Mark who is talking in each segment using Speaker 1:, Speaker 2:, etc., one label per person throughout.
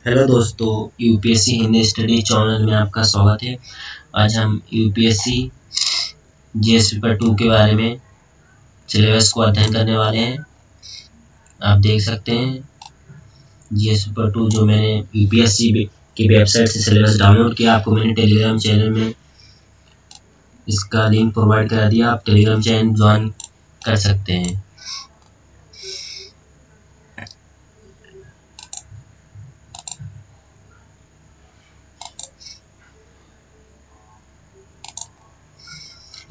Speaker 1: Hello दोस्तों, UPSC Hindi study channel में आपका स्वागत है। आज हम यूपीएससी जीएस पेपर 2 के बारे में सिलेबस को अध्ययन करने वाले हैं। आप देख सकते हैं जीएस पेपर 2 जो मैंने यूपीएससी की वेबसाइट से सिलेबस डाउनलोड किया, आपको मैंने टेलीग्राम चैनल में इसका लिंक प्रोवाइड करा दिया। आप टेलीग्राम चैनल ज्वाइन कर सकते हैं।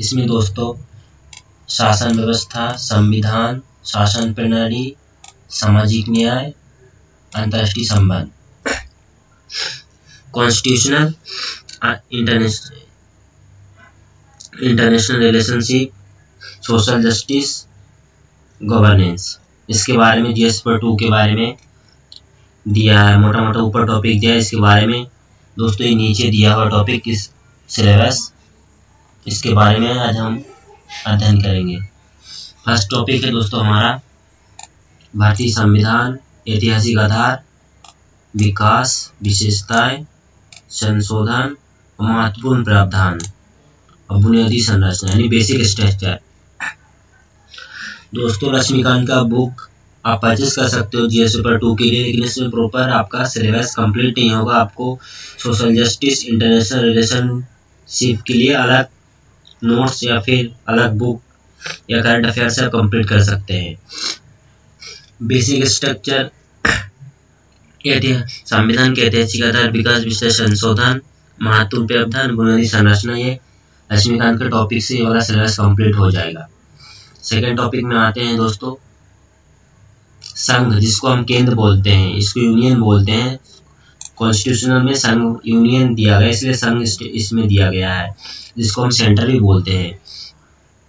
Speaker 1: इसमें दोस्तों शासन व्यवस्था, संविधान, शासन प्रणाली, सामाजिक न्याय, अंतर्राष्ट्रीय संबंध, constitutional, international relationship, social justice, governance, इसके बारे में जीएस पेपर 2 के बारे में दिया है। मोटा मोटा ऊपर टॉपिक दिया है इसके बारे में। दोस्तों ये नीचे दिया हुआ टॉपिक इस सिलेबस, इसके बारे में आज हम अध्ययन करेंगे। फर्स्ट टॉपिक है दोस्तों हमारा भारतीय संविधान, ऐतिहासिक आधार, विकास, विशेषताएं, संशोधन, महत्वपूर्ण प्रावधान और बुनियादी संरचना यानी बेसिक स्ट्रक्चर। दोस्तों लक्ष्मीकांत का बुक आप परचेज कर सकते हो जीएस पेपर 2 के लिए, लेकिन इसमें प्रॉपर आपका सिलेबस कंप्लीट नहीं होगा। आपको सोशल जस्टिस, इंटरनेशनल रिलेशनशिप के लिए अलग नोट्स या फिर अलग बुक या करंट अफेयर से कंप्लीट कर सकते हैं। बेसिक स्ट्रक्चर, संविधान के ऐतिहासिक आधार, विकास, विशेष संशोधन, महत्वपूर्ण प्रावधान, बुनियादी संरचना, ये लक्ष्मीकांत के टॉपिक से ये वाला सिलेबस कंप्लीट हो जाएगा। सेकेंड टॉपिक में आते हैं दोस्तों संघ, जिसको हम केंद्र बोलते हैं, इसको यूनियन बोलते हैं। कॉन्स्टिट्यूशनल में संघ यूनियन दिया गया, इसलिए संघ इसमें दिया गया है, जिसको हम सेंटर भी बोलते हैं।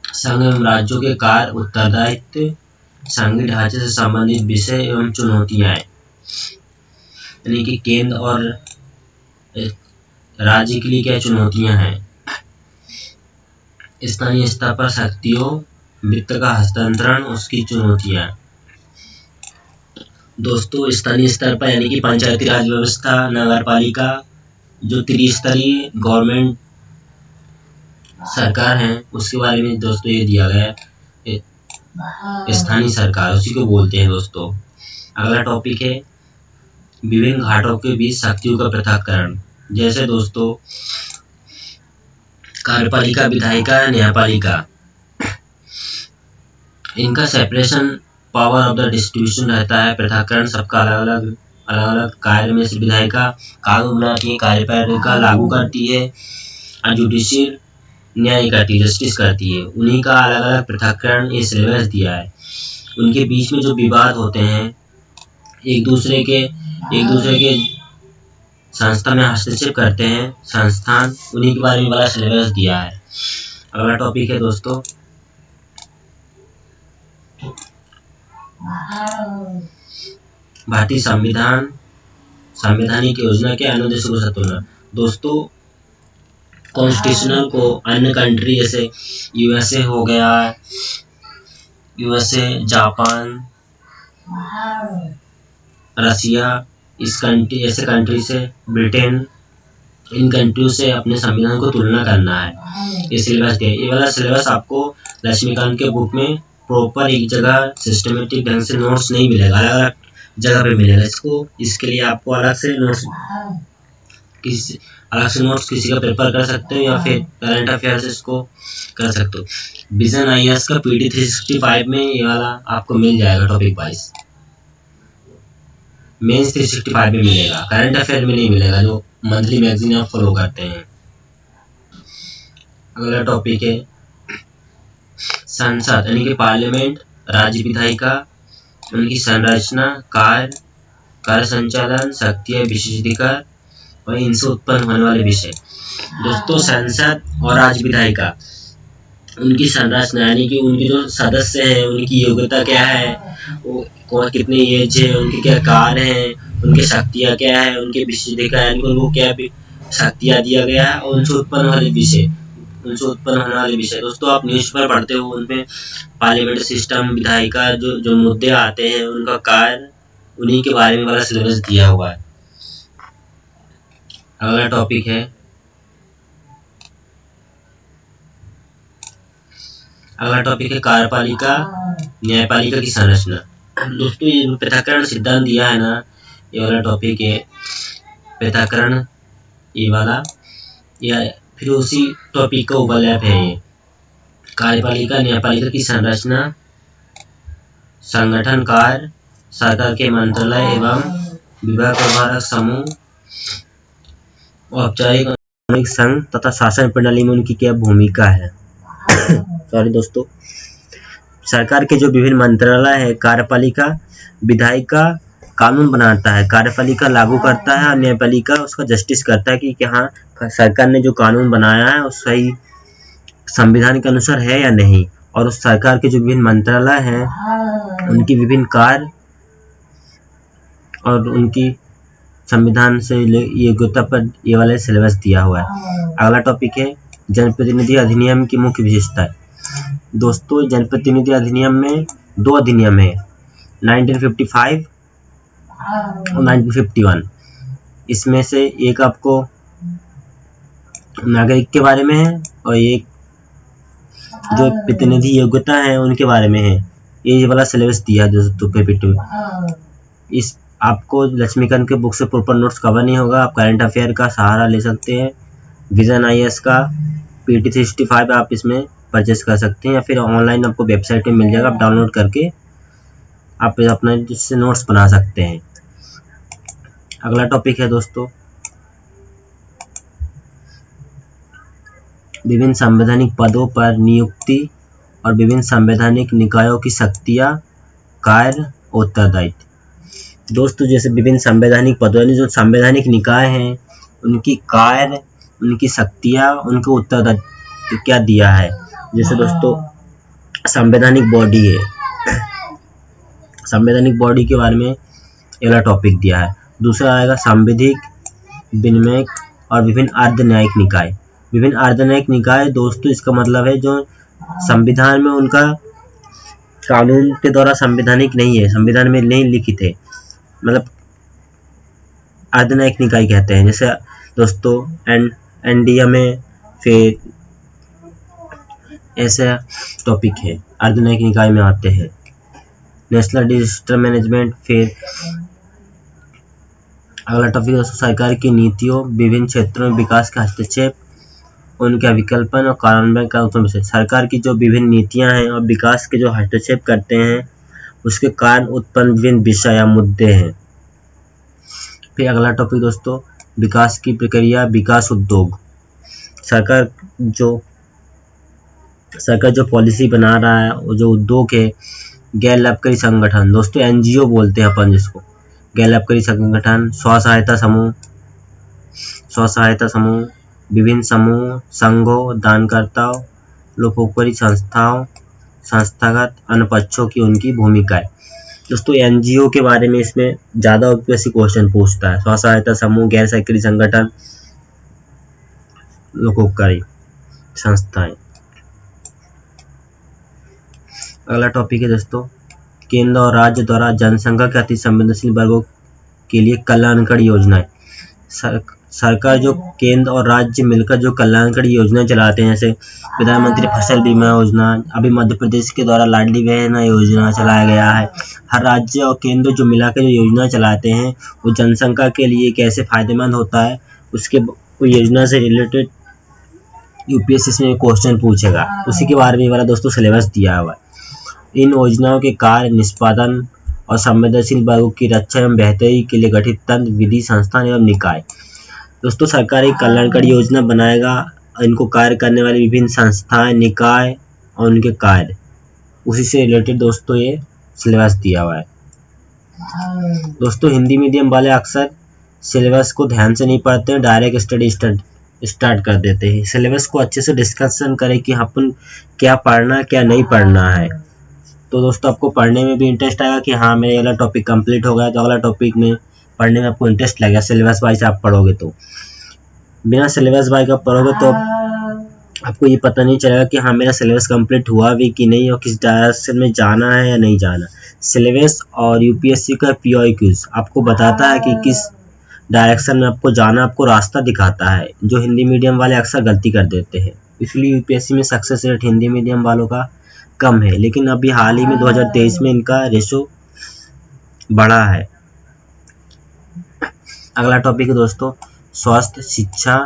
Speaker 1: संघ एवं राज्यों के कार्य, उत्तरदायित्व, संघीय ढांचे से संबंधित विषय एवं चुनौतियां, यानी कि केंद्र और राज्य के लिए क्या चुनौतियां हैं। स्थानीय स्तर पर शक्तियों, वित्त का हस्तांतरण, उसकी चुनौतियां। दोस्तों स्थानीय स्तर पर यानी कि पंचायती राज व्यवस्था, नगर पालिका, जो त्रिस्तरीय गवर्नमेंट सरकार है, उसके बारे में दोस्तों ये दिया गया है। स्थानीय सरकार उसी को बोलते हैं दोस्तों। अगला टॉपिक है विभिन्न घाटों के बीच शक्तियों का पृथक्करण। जैसे दोस्तों कार्यपालिका, विधायिका, न्यायपालिका, इनका separation power of the distribution रहता है। पृथक्करण सबका अलग अलग कार्य में से विधायिका कानून बनाती है, कार्यपालिका लागू करती है और जुडिशियल न्याय करती है, जस्टिस करती है। उन्हीं का अलग अलग पृथक्करण ये सिलेबस दिया है। उनके बीच में जो विवाद होते हैं, एक दूसरे के संस्था में हस्तक्षेप करते हैं संस्थान, उन्हीं के बारे में बड़ा सिलेबस दिया है। अगला टॉपिक है दोस्तों भारतीय संविधान, संवैधानिक योजना के अनुदेशों को संतुलन। दोस्तों कॉन्स्टिट्यूशनल को अन्य कंट्री जैसे यूएसए हो गया, यूएसए, जापान, रसिया, इस कंट्री ऐसे कंट्री से, ब्रिटेन, इन कंट्रियों से अपने संविधान को तुलना करना है। ये सिलेबस दिया। ये वाला सिलेबस आपको लक्ष्मीकांत के बुक में प्रॉपर एक जगह सिस्टमेटिक ढंग से नोट्स नहीं मिलेगा, अलग अलग जगह पे मिलेगा। इसके लिए आपको अलग से नोट्स किसी का पेपर कर सकते हो या फिर करंट अफेयर से इसको कर सकते हो। विजन आईएएस का पीडी 365 में ये वाला आपको मिल जाएगा टॉपिक वाइज। मेंस 365 में मिलेगा, करंट अफेयर में नहीं मिलेगा, जो मंथली मैगजीन आप फॉलो करते हैं। अगला टॉपिक है संसद यानी कि पार्लियामेंट, राज्य विधायिका, उनकी संरचना, कार्य संचालन, शक्तियां, विशेषाधिकार और इनसे उत्पन्न होने वाले विषय। दोस्तों संसद और राज्य विधायिका, उनकी संरचना यानी कि उनके जो सदस्य हैं, उनकी योग्यता क्या है, वो कौन कितने एज है, उनके क्या कार्य हैं, उनकी शक्तियां क्या है, उनके विशेषाधिकार यानी उनको क्या शक्तियां दिया गया है, और उनसे उत्पन्न होने वाले विषय। दोस्तों आप न्यूज़पेपर पढ़ते हो, उनमें पार्लियामेंट सिस्टम, विधायिका, जो मुद्दे आते हैं, उनका कार्य, उन्हीं के बारे में वाला सिलेबस दिया हुआ है। अगला टॉपिक है कार्यपालिका न्यायपालिका की संरचना। दोस्तों ये पृथक्करण सिद्धांत दिया है ना, ये वाला टॉपिक है पृथक्करण, ये वाला या फिर उसी टॉपिक का ओवरलैप है ये। कार्यपालिका न्यायपालिका की संरचना, संगठन कार्य, सरकार के मंत्रालय एवं विभाग प्रभारक समूह, औपचारिक आंतरिक संघ तथा शासन प्रणाली में उनकी क्या भूमिका है। सॉरी दोस्तों, सरकार के जो विभिन्न मंत्रालय है, कार्यपालिका विधायिका कानून बनाता है, कार्यपालिका लागू करता है और न्यायपालिका उसका जस्टिस करता है कि हाँ सरकार ने जो कानून बनाया है वो सही संविधान के अनुसार है या नहीं। और उस सरकार के जो विभिन्न मंत्रालय हैं उनकी विभिन्न कार्य और उनकी संविधान से योग्यता पर ये वाला सिलेबस दिया हुआ है। अगला टॉपिक है जनप्रतिनिधि अधिनियम की मुख्य विशेषताएं। दोस्तों जनप्रतिनिधि अधिनियम में 2 अधिनियम है, 1955 और 1951। इसमें से एक आपको नागरिक के बारे में है और एक जो प्रतिनिधि योग्यता है उनके बारे में है। ये वाला सिलेबस दिया है दोस्तों पेपर 2। इस आपको लक्ष्मीकांत के बुक से प्रॉपर नोट्स कवर नहीं होगा, आप करंट अफेयर का सहारा ले सकते हैं। विजन IAS का PT 365 आप इसमें परचेस कर सकते हैं या फिर ऑनलाइन आपको वेबसाइट में मिल जाएगा, आप डाउनलोड करके आप अपना जिससे नोट्स बना सकते हैं। अगला टॉपिक है दोस्तों विभिन्न संवैधानिक पदों पर नियुक्ति और विभिन्न संवैधानिक निकायों की शक्तियां, कार्य, उत्तरदायित्व। दोस्तों जैसे विभिन्न संवैधानिक पदों जो संवैधानिक निकाय हैं उनकी कार्य, उनकी शक्तियां, उनको उत्तरदायित्व क्या दिया है। जैसे दोस्तों संवैधानिक बॉडी है, संवैधानिक बॉडी के बारे में अगला टॉपिक दिया है। दूसरा आएगा सांविधिक, विनिमयक और विभिन्न अर्ध न्यायिक निकाय। विभिन्न अर्ध न्यायिक निकाय दोस्तों इसका मतलब है जो संविधान में उनका कानून के द्वारा संवैधानिक नहीं है, संविधान में नहीं लिखित है, मतलब अर्ध न्यायिक निकाय कहते हैं। जैसे दोस्तों NDA में फिर ऐसा टॉपिक है अर्ध न्यायिक निकाय में आते हैं। National disaster management. फिर अगला टॉपिक दोस्तों सरकार की नीतियों, विभिन्न क्षेत्रों में विकास का हस्तक्षेप, उनके अभिकल्पन और कार्यान्वयन का उत्तम विषय। सरकार की जो विभिन्न नीतियां हैं और विकास के जो हस्तक्षेप करते हैं उसके कारण उत्पन्न विभिन्न विषय या मुद्दे हैं। फिर अगला टॉपिक दोस्तों विकास की प्रक्रिया, विकास उद्योग। सरकार जो पॉलिसी बना रहा है वो जो उद्योग है, गैर लाभकारी संगठन दोस्तों NGO बोलते हैं अपन जिसको, गैर लाभकारी संगठन, स्व सहायता समूह, विभिन्न समूह, संघों, दानकर्ताओं, लोकोपकारी संस्थाओं, संस्थागत अन्य पक्षों की उनकी भूमिकाएं। दोस्तों NGO के बारे में इसमें ज्यादा उपयोगी क्वेश्चन पूछता है, स्व सहायता समूह, गैर सरकारी संगठन, लोकोपकारी संस्थाएं। अगला टॉपिक है दोस्तों केंद्र और राज्य द्वारा जनसंख्या के अति संवेदनशील वर्गों के लिए कल्याणकारी योजनाएं। सरकार जो केंद्र और राज्य मिलकर जो कल्याणकारी योजनाएं चलाते हैं, जैसे प्रधानमंत्री फसल बीमा योजना, अभी मध्य प्रदेश के द्वारा लाडली बहन योजना चलाया गया है। हर राज्य और केंद्र जो मिलाकर जो योजना चलाते हैं वो जनसंख्या के लिए कैसे फायदेमंद होता है उसके योजना से रिलेटेड UPSC में क्वेश्चन पूछेगा, उसी के बारे में वाला दोस्तों सिलेबस दिया हुआ है। इन योजनाओं के कार्य, निष्पादन और संवेदनशील वर्गों की रक्षा एवं बेहतरी के लिए गठित तंत्र, विधि, संस्थान एवं निकाय। दोस्तों सरकार एक कल्याणकारी योजना बनाएगा, इनको कार्य करने वाली विभिन्न संस्थाएं, निकाय और उनके कार्य, उसी से रिलेटेड दोस्तों ये सिलेबस दिया हुआ है। दोस्तों हिंदी मीडियम वाले अक्सर सिलेबस को ध्यान से नहीं पढ़ते हैं, डायरेक्ट स्टडी स्टार्ट कर देते हैं। सिलेबस को अच्छे से डिस्कशन करें कि अपन क्या पढ़ना क्या नहीं पढ़ना है, तो दोस्तों आपको पढ़ने में भी इंटरेस्ट आएगा कि हाँ मेरा अगला टॉपिक कंप्लीट हो गया तो अगला टॉपिक में पढ़ने में आपको इंटरेस्ट लगेगा। सिलेबस वाइज आप पढ़ोगे तो, बिना सिलेबस वाइज आप पढ़ोगे तो आपको ये पता नहीं चलेगा कि हाँ मेरा सिलेबस कंप्लीट हुआ भी कि नहीं और किस डायरेक्शन में जाना है या नहीं जाना। सिलेबस और UPSC का POI क्विज आपको बताता है कि किस डायरेक्शन में आपको जाना, आपको रास्ता दिखाता है, जो हिंदी मीडियम वाले अक्सर गलती कर देते हैं। इसलिए यूपीएससी में सक्सेस रेट हिंदी मीडियम वालों का कम है, लेकिन अभी हाल ही में 2023 में इनका रेशो बढ़ा है। अगला टॉपिक है दोस्तों स्वास्थ्य, शिक्षा,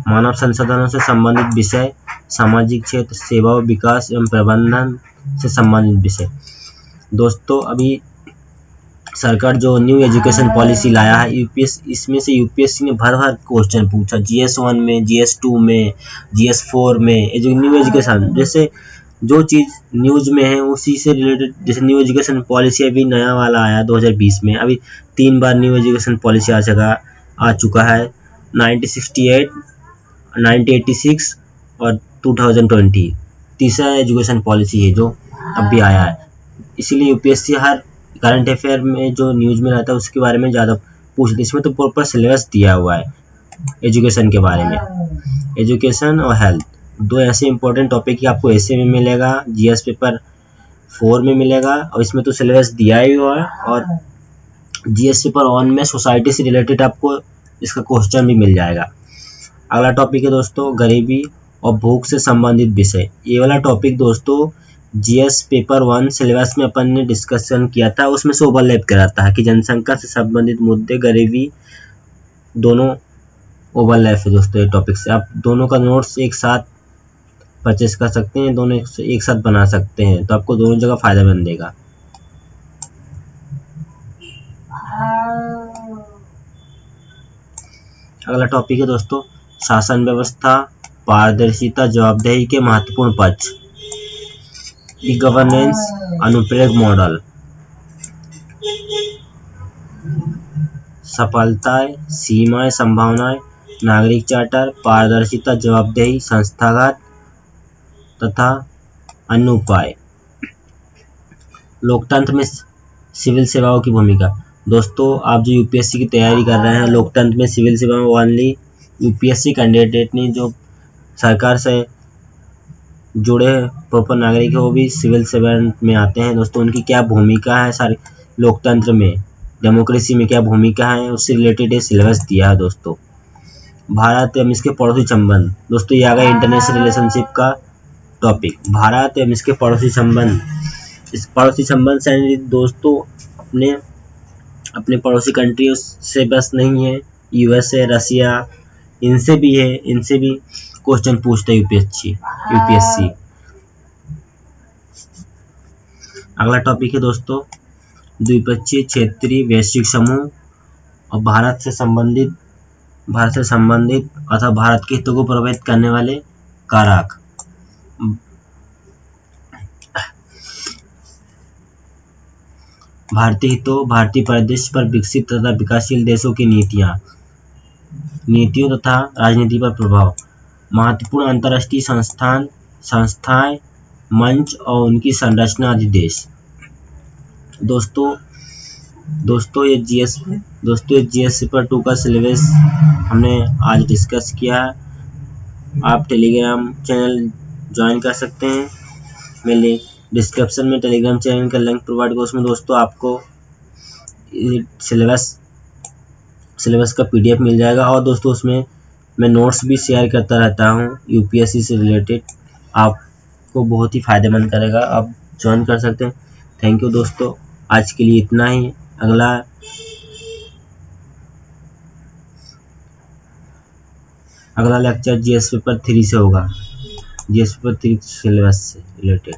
Speaker 1: मानव संसाधनों से संबंधित विषय, सामाजिक क्षेत्र, सेवा और विकास एवं प्रबंधन से संबंधित विषय। दोस्तों अभी सरकार जो न्यू एजुकेशन पॉलिसी लाया है इसमें से यूपीएससी ने भर भर क्वेश्चन पूछा, GS1 में, GS2 में, GS4 में। ये जो न्यू एजुकेशन, जैसे जो चीज़ न्यूज में है उसी से रिलेटेड, जैसे न्यू एजुकेशन पॉलिसी अभी नया वाला आया 2020 में, अभी 3 बार न्यू एजुकेशन पॉलिसी आ चुका है, 1968, 1986 और 2020। तीसरा एजुकेशन पॉलिसी है जो अभी आया है। इसीलिए यूपीएससी हर करंट अफेयर में जो न्यूज में रहता है उसके बारे में ज़्यादा पूछते। इसमें तो प्रॉपर सिलेबस दिया हुआ है एजुकेशन के बारे में। एजुकेशन और हेल्थ दो ऐसे इंपॉर्टेंट टॉपिक ही आपको ऐसे में मिलेगा, जीएस पेपर 4 में मिलेगा, और इसमें तो सिलेबस दिया ही हुआ है। और जीएस पेपर 1 में सोसाइटी से रिलेटेड आपको इसका क्वेश्चन भी मिल जाएगा। अगला टॉपिक है दोस्तों गरीबी और भूख से संबंधित विषय। ये वाला टॉपिक दोस्तों जीएस पेपर 1 सिलेबस में अपन ने डिस्कशन किया था, उसमें से ओवरलैप कराता है कि जनसंख्या से संबंधित मुद्दे, गरीबी, दोनों ओवरलैप है दोस्तों ये टॉपिक से। आप दोनों का नोट्स एक साथ परचेस कर सकते हैं, दोनों एक साथ बना सकते हैं, तो आपको दोनों जगह फायदा मिलेगा। अगला टॉपिक है दोस्तों शासन व्यवस्था, पारदर्शिता, जवाबदेही के महत्वपूर्ण पक्ष, ई गवर्नेंस, अनुप्रयोग मॉडल, सफलताएं, सीमाएं, संभावनाएं, नागरिक चार्टर, पारदर्शिता, जवाबदेही, संस्थागत तथा अन्य उपाय। लोकतंत्र में सिविल सेवाओं की भूमिका। दोस्तों आप जो यूपीएससी की तैयारी कर रहे हैं, लोकतंत्र में सिविल सेवाओं ओनली यूपीएससी कैंडिडेट नहीं, जो सरकार से जुड़े प्रॉपर नागरिक है वो भी सिविल सर्वेंट में आते हैं। दोस्तों उनकी क्या भूमिका है सारी लोकतंत्र में, डेमोक्रेसी में क्या भूमिका है, उससे रिलेटेड ये सिलेबस दिया है दोस्तों। भारत एवं इसके पड़ोसी संबंध। दोस्तों ये आ गया इंटरनेशनल रिलेशनशिप का टॉपिक, भारत एवं इसके पड़ोसी संबंध। इस पड़ोसी संबंध से दोस्तों अपने पड़ोसी कंट्रियों से बस नहीं है, यूएसए, रसिया, इनसे भी है, इनसे भी क्वेश्चन पूछते हैं यूपीएससी। अगला टॉपिक है दोस्तों द्विपक्षीय, क्षेत्रीय, वैश्विक समूह और भारत से संबंधित अथवा भारत के हितों को प्रभावित करने वाले कारक। भारतीय हितों, भारतीय परिदृश्य पर विकसित तथा विकासशील देशों की नीतियों तथा राजनीति पर प्रभाव, महत्वपूर्ण अंतर्राष्ट्रीय संस्थाएं, मंच और उनकी संरचना आदि देश। दोस्तों ये जीएस पेपर 2 का सिलेबस हमने आज डिस्कस किया है। आप टेलीग्राम चैनल ज्वाइन कर सकते हैं, मैं डिस्क्रिप्शन में टेलीग्राम चैनल का लिंक प्रोवाइड करूँ, उसमें दोस्तों आपको सिलेबस का पीडीएफ मिल जाएगा। और दोस्तों उसमें मैं नोट्स भी शेयर करता रहता हूँ यूपीएससी से रिलेटेड, आपको बहुत ही फायदेमंद करेगा, आप ज्वाइन कर सकते हैं। थैंक यू दोस्तों, आज के लिए इतना ही। अगला लेक्चर जीएस पेपर 3 से होगा, जीएस पेपर 3 सिलेबस से रिलेटेड।